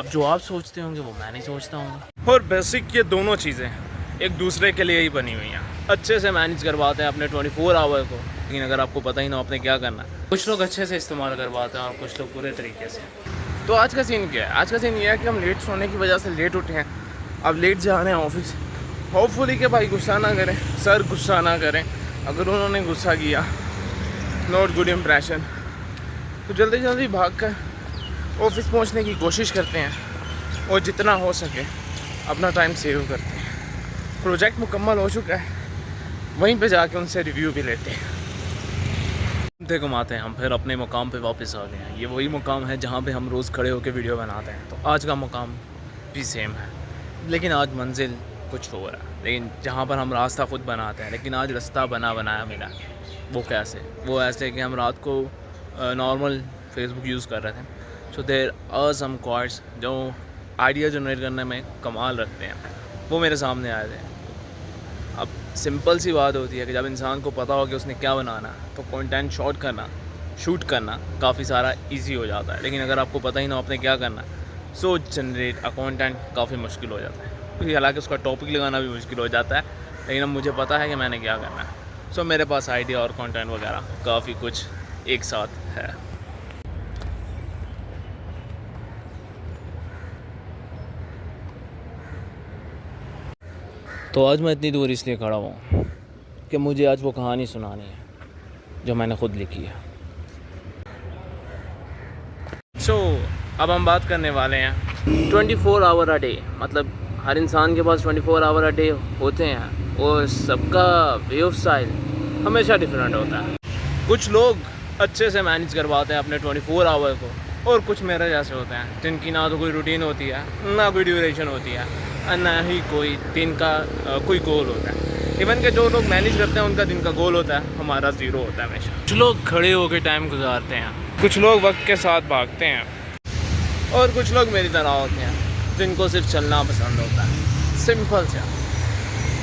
अब जो आप सोचते होंगे वो मैं नहीं सोचता हूँ। और बेसिक ये दोनों चीज़ें एक दूसरे के लिए ही बनी हुई हैं। अच्छे से मैनेज करवाते हैं अपने 24 आवर को, लेकिन अगर आपको पता ही ना आपने क्या करना है। कुछ लोग अच्छे से इस्तेमाल करवाते हैं और कुछ लोग बुरे तरीके से। तो आज का सीन क्या है? आज का सीन ये है कि हम लेट सोने की वजह से लेट उठे हैं, अब लेट जा रहे हैं ऑफिस। होपफुली कि भाई गुस्सा ना करें, सर गुस्सा ना करें। अगर उन्होंने गुस्सा किया, नॉट गुड इम्प्रेशन, तो जल्दी जल्दी भाग कर ऑफिस पहुंचने की कोशिश करते हैं और जितना हो सके अपना टाइम सेव करते हैं। प्रोजेक्ट मुकम्मल हो चुका है, वहीं पे जाके उनसे रिव्यू भी लेते हैं। घुमाते हैं हम फिर अपने मुकाम पे वापस आ गए हैं। ये वही मुकाम है जहाँ पे हम रोज़ खड़े होकर वीडियो बनाते हैं। तो आज का मुकाम भी सेम है, लेकिन आज मंजिल कुछ और है। लेकिन जहाँ पर हम रास्ता खुद बनाते हैं, लेकिन आज रास्ता बनाया मिला। वो कैसे? वो ऐसे कि हम रात को नॉर्मल फेसबुक यूज़ कर रहे थे। So there are some quads जो आइडिया जनरेट करने में कमाल रखते हैं, वो मेरे सामने आए थे। अब सिंपल सी बात होती है कि जब इंसान को पता हो कि उसने क्या बनाना है, तो कंटेंट शूट करना काफ़ी सारा इजी हो जाता है। लेकिन अगर आपको पता ही ना आपने क्या करना है, सो जनरेट अ कंटेंट काफ़ी मुश्किल हो जाता है। क्योंकि हालांकि उसका टॉपिक लगाना भी मुश्किल हो जाता है, लेकिन अब मुझे पता है कि मैंने क्या करना है। सो मेरे पास आइडिया और कंटेंट वगैरह काफ़ी कुछ एक साथ है। तो आज मैं इतनी दूर इसलिए खड़ा हूँ कि मुझे आज वो कहानी सुनानी है जो मैंने खुद लिखी है। सो अब हम बात करने वाले हैं 24 आवर अ डे, मतलब हर इंसान के पास 24 आवर अ डे होते हैं और सबका वे ऑफ स्टाइल हमेशा डिफरेंट होता है। कुछ लोग अच्छे से मैनेज करवाते हैं अपने 24 आवर को, और कुछ मेरे जैसे होते हैं जिनकी ना तो कोई रूटीन होती है, ना कोई ड्यूरेशन होती है, और ना ही कोई दिन का कोई गोल होता है। इवन के जो लोग मैनेज करते हैं उनका दिन का गोल होता है, हमारा ज़ीरो होता है हमेशा। कुछ लोग खड़े होकर टाइम गुजारते हैं, कुछ लोग वक्त के साथ भागते हैं, और कुछ लोग मेरी तरह होते हैं जिनको सिर्फ चलना पसंद होता है, सिंपल सा।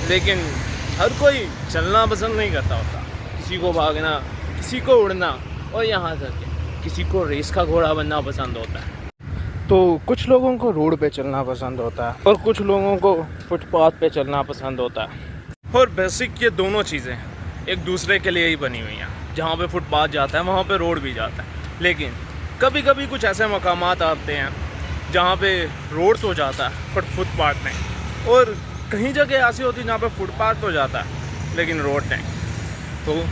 लेकिन हर कोई चलना पसंद नहीं करता होता। किसी को भागना, किसी को उड़ना, और यहाँ तक कि किसी को रेस का घोड़ा बनना पसंद होता है। तो कुछ लोगों को रोड पे चलना पसंद होता है और कुछ लोगों को फुटपाथ पे चलना पसंद होता है। और बेसिक ये दोनों चीज़ें एक दूसरे के लिए ही बनी हुई हैं। जहाँ पे फुटपाथ जाता है वहाँ पे रोड भी जाता है। लेकिन कभी कभी कुछ ऐसे मकामात आते हैं जहाँ पे रोड तो जाता है बट फुटपाथ नहीं, और कहीं जगह ऐसी होती है जहाँ पे फुटपाथ तो जाता है लेकिन रोड नहीं। तो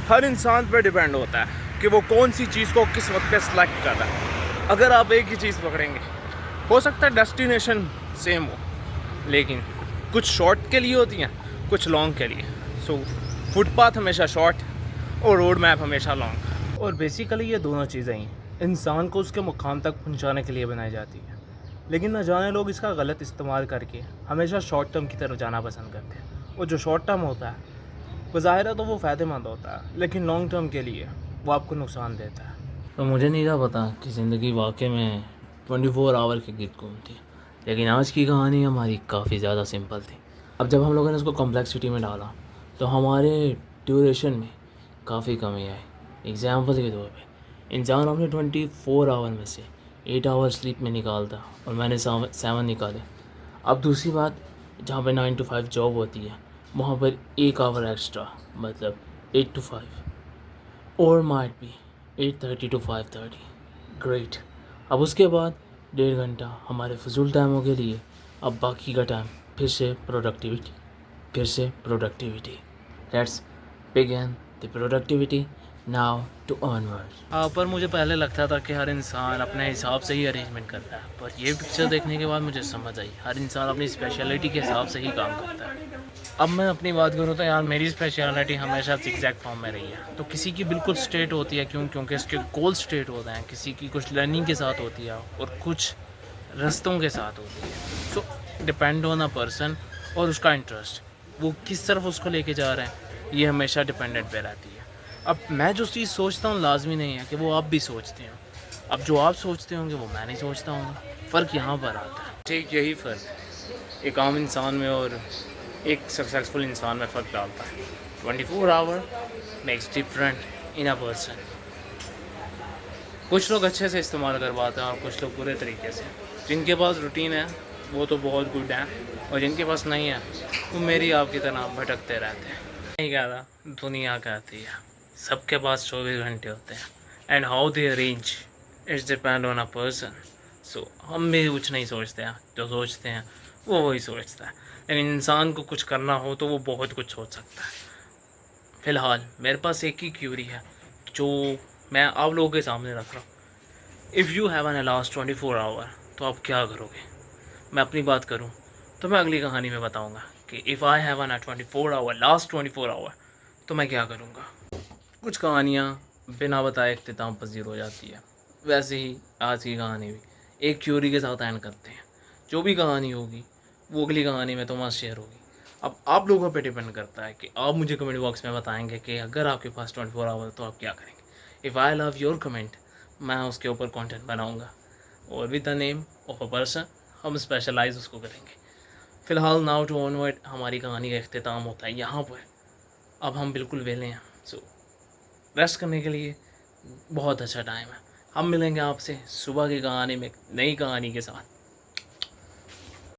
हर इंसान पे डिपेंड होता है कि वो कौन सी चीज़ को किस वक्त पे सिलेक्ट कर रहा है। अगर आप एक ही चीज़ पकड़ेंगे, हो सकता है डेस्टिनेशन सेम हो, लेकिन कुछ शॉर्ट के लिए होती हैं, कुछ लॉन्ग के लिए। सो फुटपाथ हमेशा शॉर्ट और रोड मैप हमेशा लॉन्ग। और बेसिकली ये दोनों चीज़ें ही इंसान को उसके मुकाम तक पहुंचाने के लिए बनाई जाती है। लेकिन न जाने लोग इसका गलत इस्तेमाल करके हमेशा शॉर्ट टर्म की तरफ जाना पसंद करते हैं। और जो शॉर्ट टर्म होता है वो ज़ाहिर है तो वो फ़ायदेमंद होता है, लेकिन लॉन्ग टर्म के लिए वो आपको नुकसान देता है। तो मुझे नहीं था पता कि ज़िंदगी वाकई में 24 आवर के गिर्द घूमती है, लेकिन आज की कहानी हमारी काफ़ी ज़्यादा सिंपल थी। अब जब हम लोगों ने उसको कॉम्प्लेक्सिटी में डाला तो हमारे ड्यूरेशन में काफ़ी कमी आई। एग्ज़ाम्पल के तौर पे इंसान अपने 24 आवर में से 8 आवर स्लीप में निकालता और मैंने 7 निकाले। अब दूसरी बात, जहाँ पे 9 to 5 जॉब होती है वहाँ पर 1 आवर एक्स्ट्रा, मतलब 8 to 5 और माइट भी 8:30 to 5:30। ग्रेट। अब उसके बाद 1.5 घंटा हमारे फजूल टाइमों के लिए। अब बाकी का टाइम फिर से productivity. Let's begin the productivity now to onward. पर मुझे पहले लगता था कि हर इंसान अपने हिसाब से ही अरेंजमेंट करता है, पर ये पिक्चर देखने के बाद मुझे समझ आई हर इंसान अपनी स्पेशलिटी के हिसाब से ही काम करता है। अब मैं अपनी बात करूँ तो यार मेरी स्पेशलिटी हमेशा ज़िगज़ैग फॉर्म में रही है। तो किसी की बिल्कुल स्ट्रेट होती है, क्योंकि उसके गोल स्ट्रेट होते हैं। किसी की कुछ लर्निंग के साथ होती है और कुछ रास्तों के साथ होती है। सो डिपेंड ऑन अ पर्सन और उसका इंटरेस्ट, वो किस तरफ उसको लेके जा रहे हैं, ये हमेशा डिपेंडेंट पे रहती है। अब मैं जो चीज़ सोचता हूँ लाजमी नहीं है कि वो आप भी सोचते हो। अब जो आप सोचते होंगे वो मैं नहीं सोचता हूँ। फ़र्क यहाँ पर आता है। ठीक यही फ़र्क एक आम इंसान में और एक सक्सेसफुल इंसान में फ़र्क डालता है। 24 hour makes different in a person. कुछ लोग अच्छे से इस्तेमाल करवाते हैं और कुछ लोग बुरे तरीके से। जिनके पास रूटीन है वो तो बहुत गुड है, और जिनके पास नहीं है वो मेरी आपकी तरह भटकते रहते हैं। नहीं कह रहा, दुनिया कहती है सबके पास 24 घंटे होते हैं, and how they arrange its depend on a person. So हम भी कुछ नहीं सोचते हैं, जो सोचते हैं वो वही सोचता है। लेकिन इंसान को कुछ करना हो तो वो बहुत कुछ सोच सकता है। फ़िलहाल मेरे पास एक ही क्यूरी है जो मैं आप लोगों के सामने रख रहा हूँ। If you have an last 24 hour तो आप क्या करोगे? मैं अपनी बात करूँ तो मैं अगली कहानी में बताऊँगा कि if I have an 24 hour, last 24 hour, तो मैं क्या करूँगा। कुछ कहानियाँ बिना बताए इख्तिताम पजीर हो जाती है, वैसे ही आज की कहानी भी एक क्यूरी के साथ एंड करते हैं। जो भी कहानी होगी वो अगली कहानी में तुम्हारे शेयर होगी। अब आप लोगों पे डिपेंड करता है कि आप मुझे कमेंट बॉक्स में बताएंगे कि अगर आपके पास 24 आवर तो आप क्या करेंगे। If I love your comment, मैं उसके ऊपर कंटेंट बनाऊंगा, और with the name of a person हम स्पेशलाइज उसको करेंगे। फ़िलहाल नाउ टू ऑनवर्ड हमारी कहानी का इख्तिताम होता है यहाँ पर। अब हम बिल्कुल वेले हैं, सो रेस्ट करने के लिए बहुत अच्छा टाइम है। हम मिलेंगे आपसे सुबह की कहानी में, नई कहानी के साथ।